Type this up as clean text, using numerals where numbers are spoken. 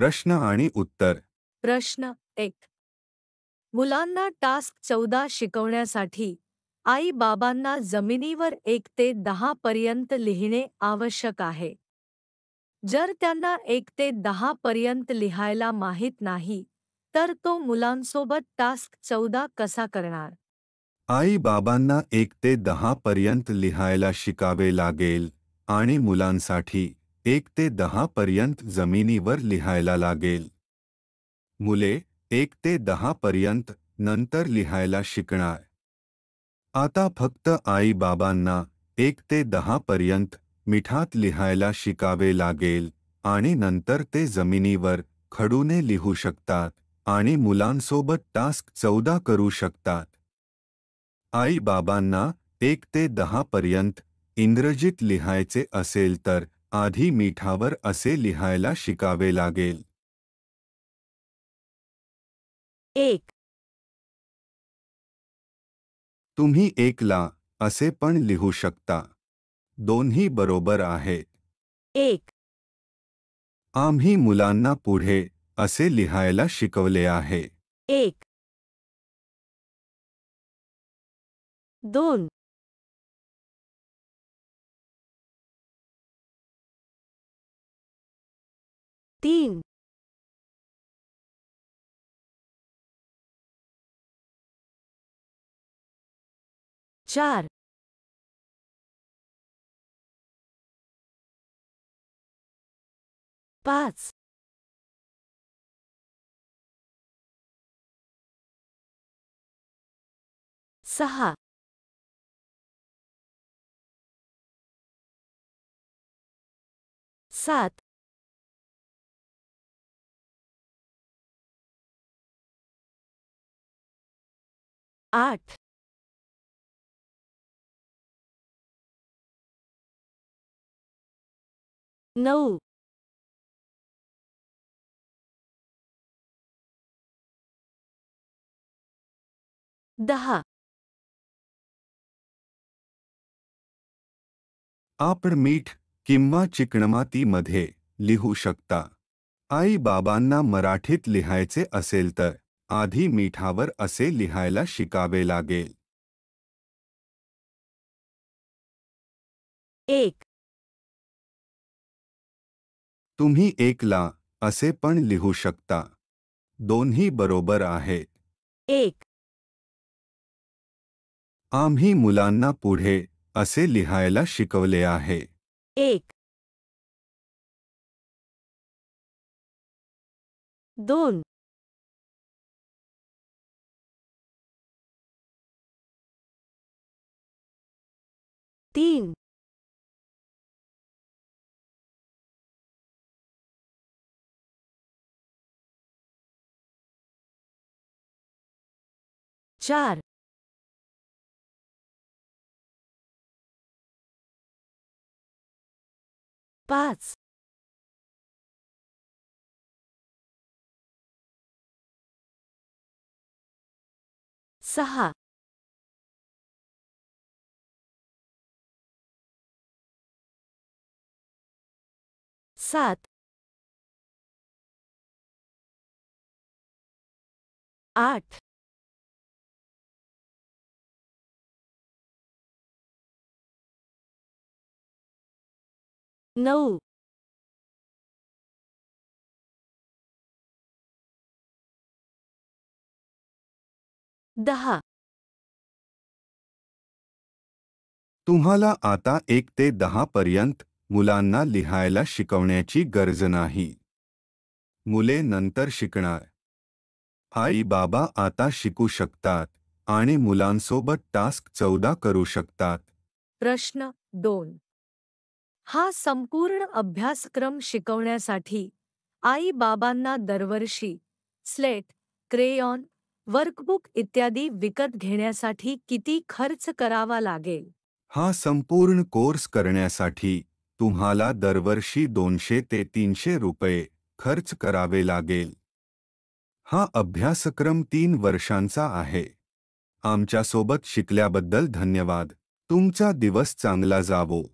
प्रश्न आणि उत्तर. प्रश्न 1. मुलांना टास्क 14 शिकवण्यासाठी आई बाबांना जमिनीवर 1 ते 10 पर्यंत लिहिणे आवश्यक आहे. जर त्यांना 1 ते 10 पर्यंत लिहायला माहीत नाही, तर तो मुलांसोबत टास्क 14 कसा करणार? आई बाबांना 1 ते 10 पर्यंत लिहायला शिकावे लागेल आणि मुलांसाठी 1 ते 10 पर्यंत जमिनीवर लिहायला लागेल. मुले 1 ते 10 पर्यंत नंतर लिहायला शिकणार. आता फक्त आई बाबांना 1 ते 10 पर्यंत मिठात लिहायला शिकावे लागेल आणि नंतर ते जमिनीवर खडूने लिहू शकतात आणि मुलांसोबत टास्क 14 करू शकतात. आई बाबांना 1 ते 10 पर्यंत इंग्रजीत लिहायचे असेल तर आधी मिठावर असे लिहायला शिकावे लागेल. 1. तुम्ही 1 ला असे पण लिहू शकता. दोन्ही बरोबर आहेत. 1. आम्ही मुलांना पुढे असे लिहायला शिकवले आहे. 1. 2. 3. 4. 5. 6. 7. 8. 9. 10. आपण मीठ किंवा चिकणमातीमध्ये लिहू शकता. आई बाबांना मराठीत लिहायचे असेल तर आधी मिठावर असे लिहायला शिकावे लागेल. 1. तुम्ही 1 ला असे पण लिहू शकता. दोन्ही बरोबर आहेत. 1. आम्ही मुलांना पुढे असे लिहायला शिकवले आहे. 1. 2. 3. 4. 5. 6. 7. 8. 9. 10. तुम्हाला आता 1 ते 10 पर्यंत मुलांना लिहायला शिकवण्याची गरज नाही. मुले नंतर शिकणार. आई बाबा आता शिकू शकतात आणि मुलांसोबत टास्क 14 करू शकतात. प्रश्न 2. हा संपूर्ण अभ्यासक्रम शिकवण्यासाठी आई बाबांना दरवर्षी स्लेट, क्रेयॉन, वर्कबुक इत्यादी विकत घेण्यासाठी किती खर्च करावा लागेल? हा संपूर्ण कोर्स करण्यासाठी तुम्हाला दरवर्षी 200 ते 300 रुपये खर्च करावे लागेल. हा अभ्यासक्रम 3 वर्षांचा आहे. आमच्यासोबत शिकल्याबद्दल धन्यवाद. तुमचा दिवस चांगला जावो.